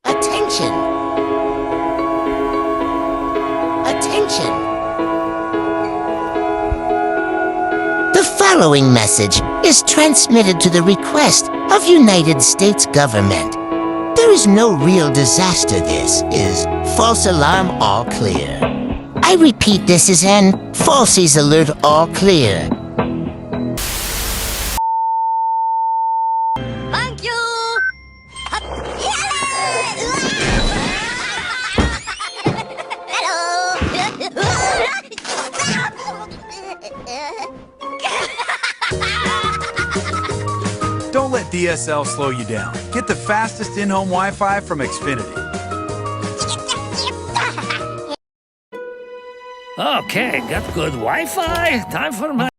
Attention! Attention! The following message is transmitted to the request of United States government. There is no real disaster. This is false alarm all clear. I repeat, this is an falsies alert all clear. Thank you! Don't let DSL slow you down. Get the fastest in-home Wi-Fi from Xfinity. Okay, got good Wi-Fi. Time for my...